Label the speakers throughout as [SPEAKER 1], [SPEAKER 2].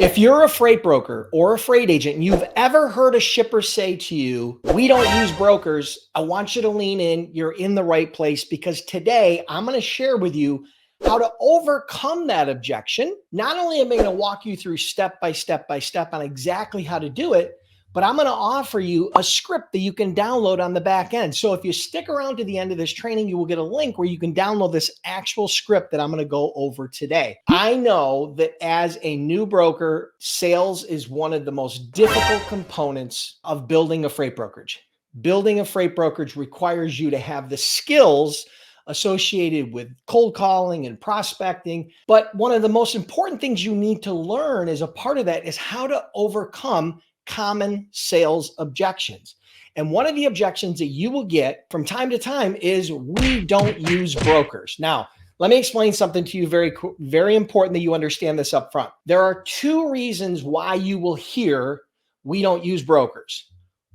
[SPEAKER 1] If you're a freight broker or a freight agent and you've ever heard a shipper say to you, we don't use brokers, I want you to lean in. You're in the right place, because today I'm going to share with you how to overcome that objection. Not only am I going to walk you through step by step on exactly how to do it, but I'm going to offer you a script that you can download on the back end. So if you stick around to the end of this training, you will get a link where you can download this actual script that I'm going to go over today. I know that as a new broker, sales is one of the most difficult components of building a freight brokerage. Building a freight brokerage requires you to have the skills associated with cold calling and prospecting. But one of the most important things you need to learn as a part of that is how to overcome common sales objections. And one of the objections that you will get from time to time is, we don't use brokers. Now, let me explain something to you very important that you understand this up front. There are two reasons why you will hear we don't use brokers.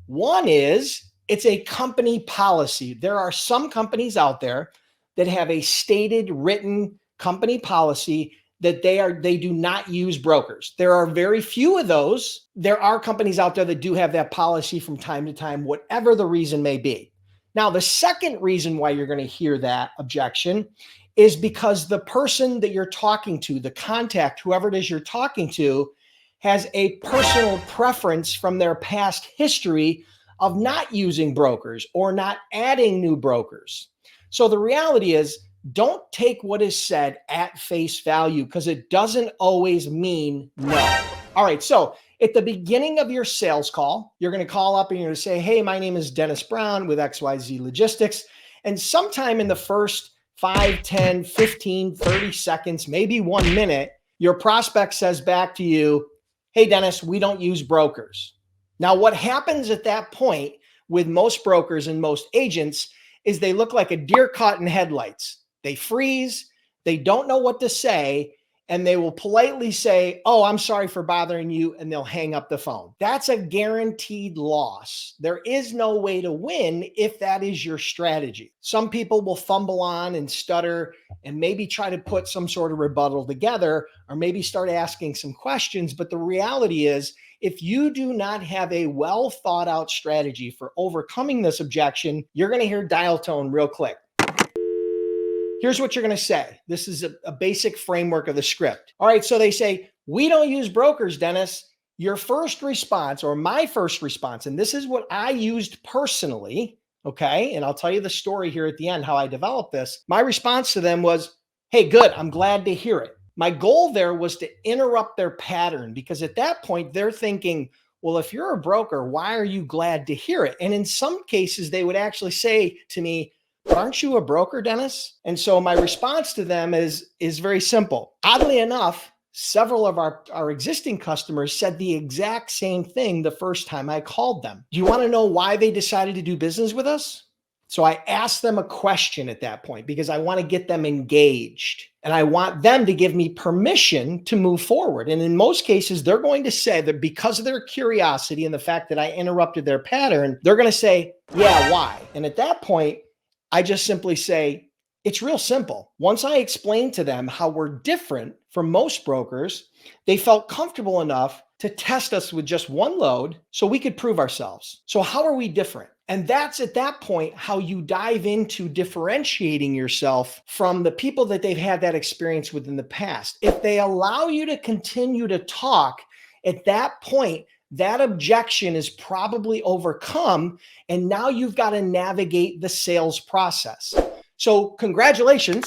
[SPEAKER 1] One is it's a company policy. There are some companies out there that have a stated written company policy that they do not use brokers. There are very few of those. There are companies out there that do have that policy from time to time, whatever the reason may be. Now, the second reason why you're going to hear that objection is because the person that you're talking to, the contact, whoever it is you're talking to, has a personal preference from their past history of not using brokers or not adding new brokers. So the reality is, don't take what is said at face value, because it doesn't always mean no. All right, so at the beginning of your sales call, you're going to call up and you're going to say, hey, my name is Dennis Brown with XYZ Logistics. And sometime in the first 5, 10, 15, 30 seconds, maybe 1 minute, your prospect says back to you, hey, Dennis, we don't use brokers. Now, what happens at that point with most brokers and most agents is they look like a deer caught in headlights. They freeze, they don't know what to say, and they will politely say, oh, I'm sorry for bothering you, and they'll hang up the phone. That's a guaranteed loss. There is no way to win if that is your strategy. Some people will fumble on and stutter and maybe try to put some sort of rebuttal together, or maybe start asking some questions. But the reality is, if you do not have a well thought out strategy for overcoming this objection, you're going to hear dial tone real quick. Here's what you're going to say. This is a basic framework of the script. All right, so they say, we don't use brokers, Dennis. Your first response, or my first response, and this is what I used personally, okay? And I'll tell you the story here at the end, how I developed this. My response to them was, hey, good, I'm glad to hear it. My goal there was to interrupt their pattern, because at that point, they're thinking, well, if you're a broker, why are you glad to hear it? And in some cases, they would actually say to me, but aren't you a broker, Dennis? And so my response to them is very simple. Oddly enough, several of our existing customers said the exact same thing the first time I called them. Do you want to know why they decided to do business with us? So I asked them a question at that point, because I want to get them engaged and I want them to give me permission to move forward. And in most cases, they're going to say that because of their curiosity and the fact that I interrupted their pattern, they're going to say, yeah, why? And at that point, I just simply say, it's real simple. Once I explained to them how we're different from most brokers, they felt comfortable enough to test us with just one load so we could prove ourselves. So how are we different? And that's at that point how you dive into differentiating yourself from the people that they've had that experience with in the past. If they allow you to continue to talk, at that point, that objection is probably overcome, and now you've got to navigate the sales process. So congratulations,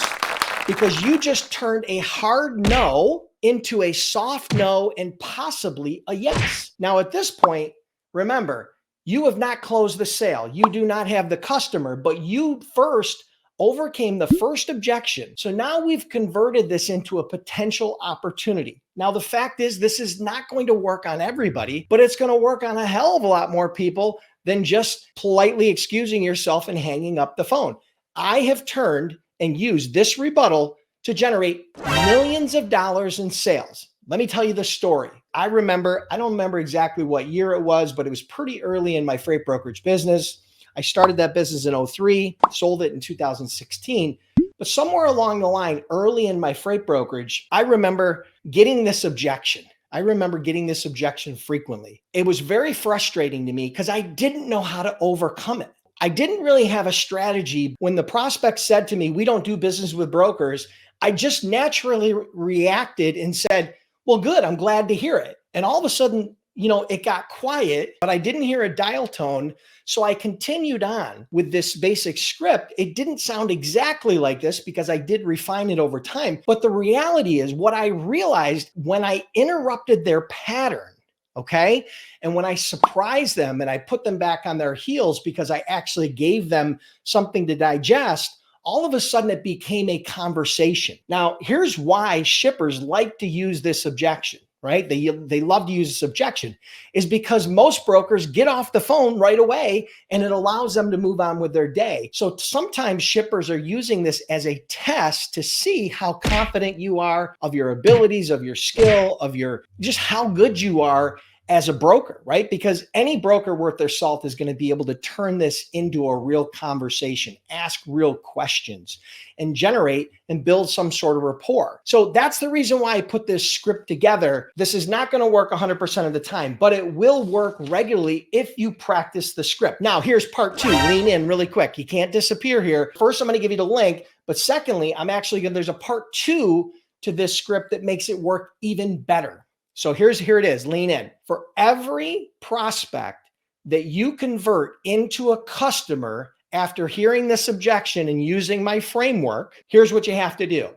[SPEAKER 1] because you just turned a hard no into a soft no and possibly a yes. Now at this point, remember, you have not closed the sale. You do not have the customer, but you first overcame the first objection. So now we've converted this into a potential opportunity. Now, the fact is, this is not going to work on everybody, but it's going to work on a hell of a lot more people than just politely excusing yourself and hanging up the phone. I have turned and used this rebuttal to generate millions of dollars in sales. Let me tell you the story. I don't remember exactly what year it was, but it was pretty early in my freight brokerage business. I started that business in 2003, sold it in 2016. But somewhere along the line, early in my freight brokerage, I remember getting this objection. I remember getting this objection frequently. It was very frustrating to me because I didn't know how to overcome it. I didn't really have a strategy. When the prospect said to me, "We don't do business with brokers," I just naturally reacted and said, "Well, good. I'm glad to hear it." And all of a sudden, it got quiet, but I didn't hear a dial tone. So I continued on with this basic script. It didn't sound exactly like this because I did refine it over time. But the reality is, what I realized when I interrupted their pattern, okay, and when I surprised them and I put them back on their heels because I actually gave them something to digest, all of a sudden it became a conversation. Now, here's why shippers like to use this objection, right? They love to use this objection, is because most brokers get off the phone right away and it allows them to move on with their day. So sometimes shippers are using this as a test to see how confident you are of your abilities, of your skill, of your just how good you are as a broker, right? Because any broker worth their salt is going to be able to turn this into a real conversation, ask real questions, and generate and build some sort of rapport. So that's the reason why I put this script together. This is not going to work 100% of the time, but it will work regularly if you practice the script. Now, here's part 2. Lean in really quick. You can't disappear here. First, I'm going to give you the link, but secondly, there's a part 2 to this script that makes it work even better. So here it is. Lean in. For every prospect that you convert into a customer after hearing this objection and using my framework, here's what you have to do.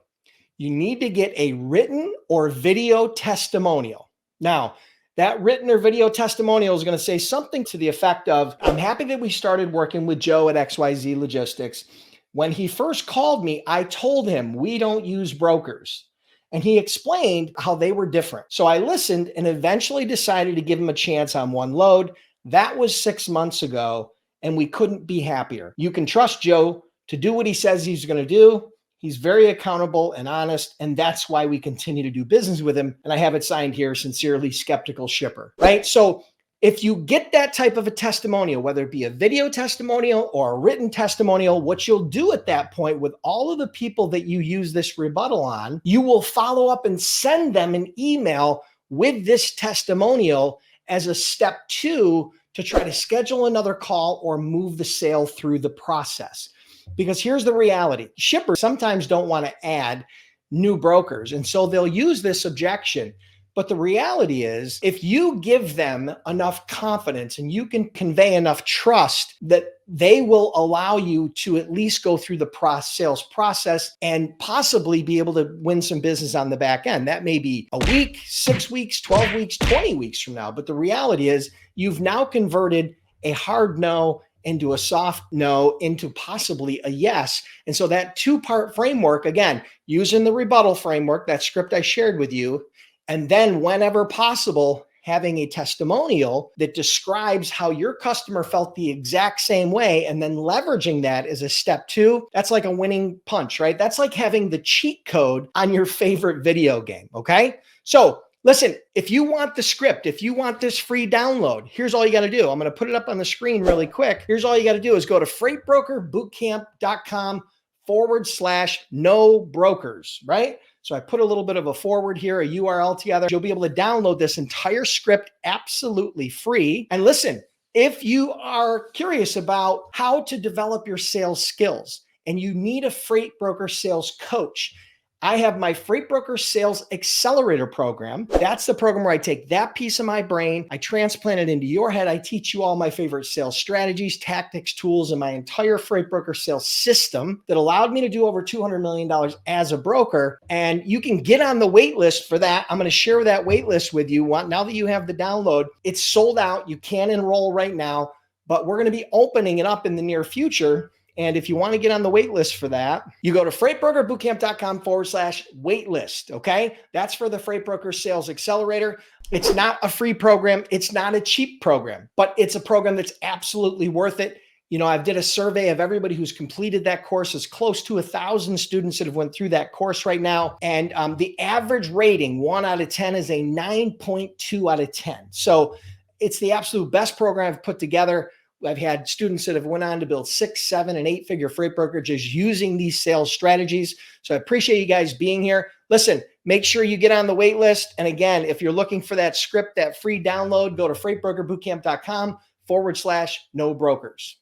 [SPEAKER 1] You need to get a written or video testimonial. Now, that written or video testimonial is going to say something to the effect of, "I'm happy that we started working with Joe at XYZ Logistics. When he first called me, I told him we don't use brokers. And he explained how they were different. So I listened and eventually decided to give him a chance on one load. That was 6 months ago, and we couldn't be happier. You can trust Joe to do what he says he's going to do. He's very accountable and honest, and that's why we continue to do business with him." And I have it signed here, "Sincerely Skeptical Shipper," right? So if you get that type of a testimonial, whether it be a video testimonial or a written testimonial, what you'll do at that point with all of the people that you use this rebuttal on, you will follow up and send them an email with this testimonial as a step 2 to try to schedule another call or move the sale through the process. Because here's the reality. Shippers sometimes don't want to add new brokers, and so they'll use this objection. But the reality is, if you give them enough confidence and you can convey enough trust, that they will allow you to at least go through the sales process and possibly be able to win some business on the back end. That may be a week, 6 weeks, 12 weeks, 20 weeks from now. But the reality is, you've now converted a hard no into a soft no into possibly a yes. And so that 2-part framework, again, using the rebuttal framework, that script I shared with you, and then whenever possible, having a testimonial that describes how your customer felt the exact same way, and then leveraging that as a step 2, that's like a winning punch, right? That's like having the cheat code on your favorite video game, okay? So listen, if you want the script, if you want this free download, here's all you got to do. I'm going to put it up on the screen really quick. Here's all you got to do is go to freightbrokerbootcamp.com/no brokers, right? So I put a little bit of a forward here, a URL together. You'll be able to download this entire script absolutely free. And listen, if you are curious about how to develop your sales skills and you need a freight broker sales coach, I have my Freight Broker Sales Accelerator program. That's the program where I take that piece of my brain, I transplant it into your head. I teach you all my favorite sales strategies, tactics, tools, and my entire freight broker sales system that allowed me to do over $200 million as a broker. And you can get on the wait list for that. I'm going to share that wait list with you. Now that you have the download, it's sold out. You can enroll right now, but we're going to be opening it up in the near future. And if you want to get on the wait list for that, you go to freightbrokerbootcamp.com/wait list. Okay. That's for the Freight Broker Sales Accelerator. It's not a free program. It's not a cheap program, but it's a program that's absolutely worth it. I've did a survey of everybody who's completed that course. It's close to 1,000 students that have went through that course right now. And the average rating, 1 out of 10, is a 9.2 out of 10. So it's the absolute best program I've put together. I've had students that have went on to build 6, 7, and 8-figure freight brokerages using these sales strategies. So I appreciate you guys being here. Listen, Make sure you get on the wait list. And again, if you're looking for that script, that free download, go to freightbrokerbootcamp.com/no brokers.